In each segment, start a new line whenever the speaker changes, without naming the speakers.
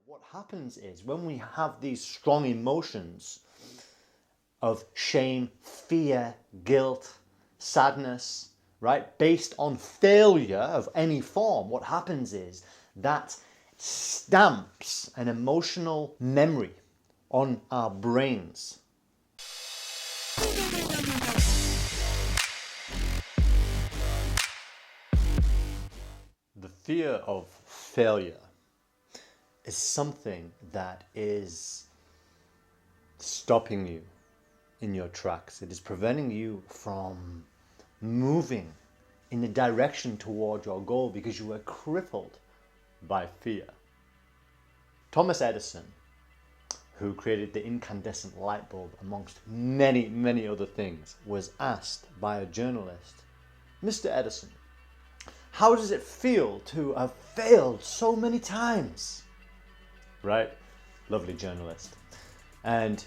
What happens is when we have these strong emotions of shame, fear, guilt, sadness, right, based on failure of any form, what happens is that stamps an emotional memory on our brains. The fear of failure is something that is stopping you in your tracks. It is preventing you from moving in the direction toward your goal because you are crippled by fear. Thomas Edison, who created the incandescent light bulb amongst many, many other things, was asked by a journalist, "Mr. Edison, how does it feel to have failed so many times?" Right? Lovely journalist. And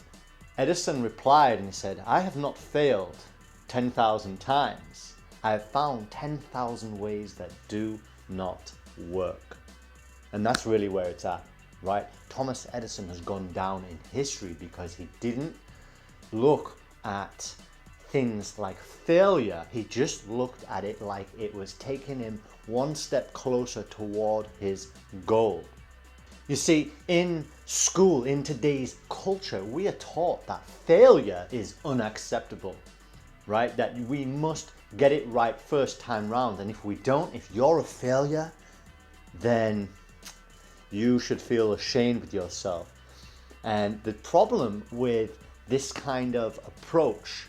Edison replied and he said, "I have not failed 10,000 times. I have found 10,000 ways that do not work." And that's really where it's at, right? Thomas Edison has gone down in history because he didn't look at things like failure. He just looked at it like it was taking him one step closer toward his goal. You see, in school, in today's culture, we are taught that failure is unacceptable, right? That we must get it right first time round. And if we don't, if you're a failure, then you should feel ashamed with yourself. And the problem with this kind of approach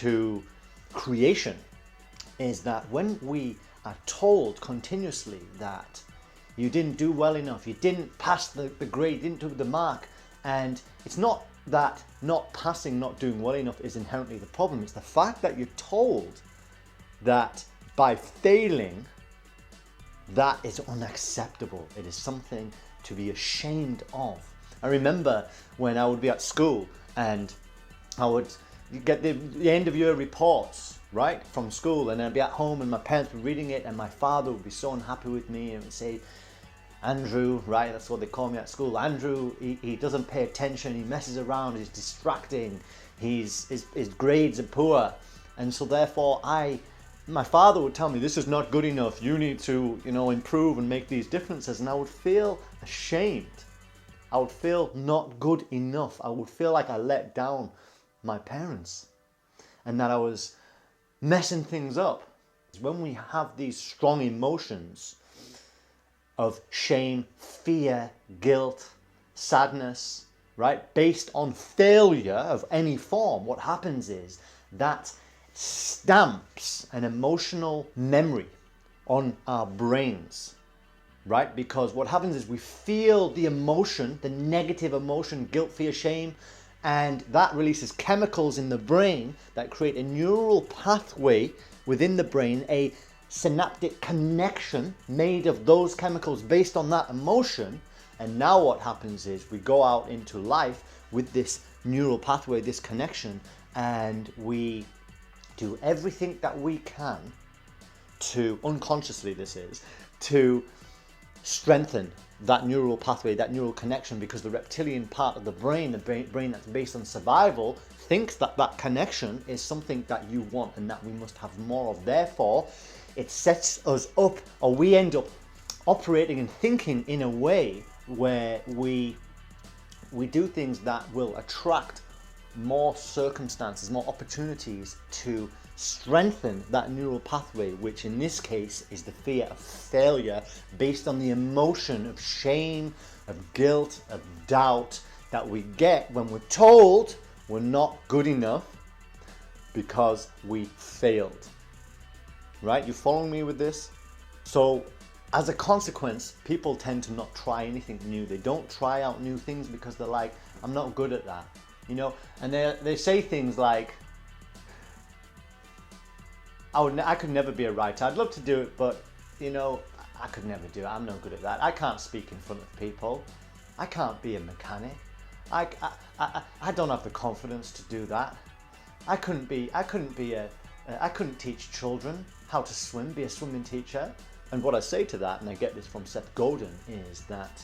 to creation is that when we are told continuously that you didn't do well enough, you didn't pass the grade, you didn't do the mark, and it's not that not passing, not doing well enough is inherently the problem. It's the fact that you're told that by failing, that is unacceptable. It is something to be ashamed of. I remember when I would be at school and I would get the end of year reports, right, from school, and I'd be at home and my parents were reading it and my father would be so unhappy with me and would say, "Andrew," right, that's what they call me at school, "Andrew, he doesn't pay attention, he messes around, he's distracting, his grades are poor." And so therefore my father would tell me, "This is not good enough, you need to, improve and make these differences." And I would feel ashamed. I would feel not good enough. I would feel like I let down my parents and that I was messing things up. When we have these strong emotions of shame, fear, guilt, sadness, right, based on failure of any form, what happens is that stamps an emotional memory on our brains, right? Because what happens is we feel the emotion, the negative emotion, guilt, fear, shame, and that releases chemicals in the brain that create a neural pathway within the brain, a synaptic connection made of those chemicals based on that emotion. And now what happens is we go out into life with this neural pathway, this connection, and we do everything that we can to, unconsciously this is, to strengthen that neural pathway, that neural connection, because the reptilian part of the brain that's based on survival, thinks that that connection is something that you want and that we must have more of. Therefore, it sets us up, or we end up operating and thinking in a way where we do things that will attract more circumstances, more opportunities to strengthen that neural pathway, which in this case is the fear of failure based on the emotion of shame, of guilt, of doubt that we get when we're told we're not good enough because we failed. Right? You following me with this? So as a consequence, people tend to not try anything new. They don't try out new things because they're like, "I'm not good at that." And they say things like, I could never be a writer. I'd love to do it, but I could never do it. I'm no good at that. I can't speak in front of people. I can't be a mechanic. I don't have the confidence to do that. I couldn't teach children how to swim, be a swimming teacher. And what I say to that, and I get this from Seth Godin, is that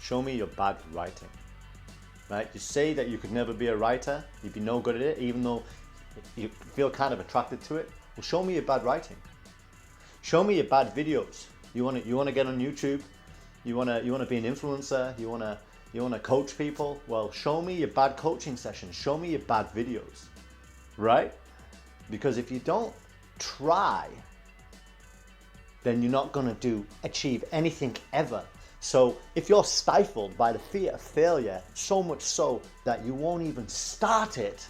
Show me your bad writing. Right? You say that you could never be a writer, you'd be no good at it, even though you feel kind of attracted to it. Well, show me your bad writing. Show me your bad videos. You want to get on YouTube. You want to be an influencer. You want to coach people. Well, show me your bad coaching sessions. Show me your bad videos, right? Because if you don't try, then you're not going to achieve anything ever. So if you're stifled by the fear of failure, so much so that you won't even start it,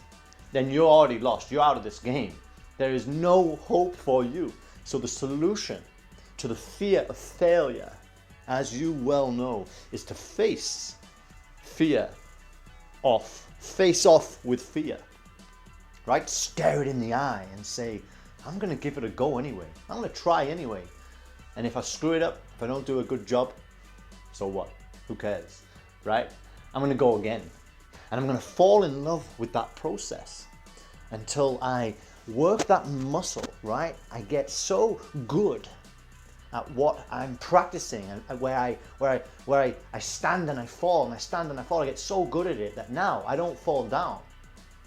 then you're already lost. You're out of this game. There is no hope for you. So the solution to the fear of failure, as you well know, is to face off with fear, right? Stare it in the eye and say, I'm going to give it a go anyway. I'm going to try anyway. And if I screw it up, if I don't do a good job, so what? Who cares, right? I'm going to go again. And I'm going to fall in love with that process until I work that muscle, right? I get so good at what I'm practicing, and where I stand and I fall, and I stand and I fall. I get so good at it that now I don't fall down.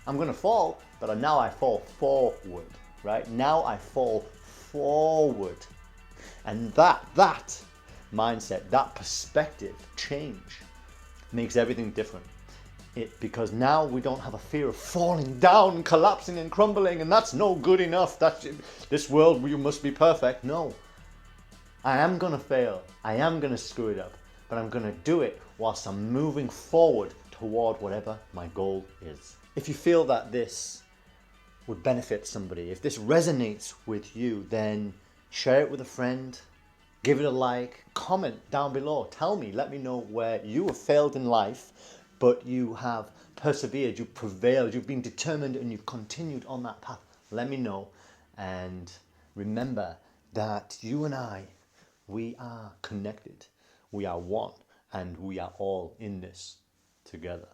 I'm going to fall, but now I fall forward, right? Now I fall forward. And that mindset, that perspective change makes everything different. Because now we don't have a fear of falling down, collapsing and crumbling, and that's no good enough. That's this world, you must be perfect. No, I am going to fail. I am going to screw it up, but I'm going to do it whilst I'm moving forward toward whatever my goal is. If you feel that this would benefit somebody, if this resonates with you, then share it with a friend, give it a like, comment down below. Tell me, let me know where you have failed in life, but you have persevered, you've prevailed, you've been determined, and you've continued on that path. Let me know. And remember that you and I, we are connected, we are one, and we are all in this together.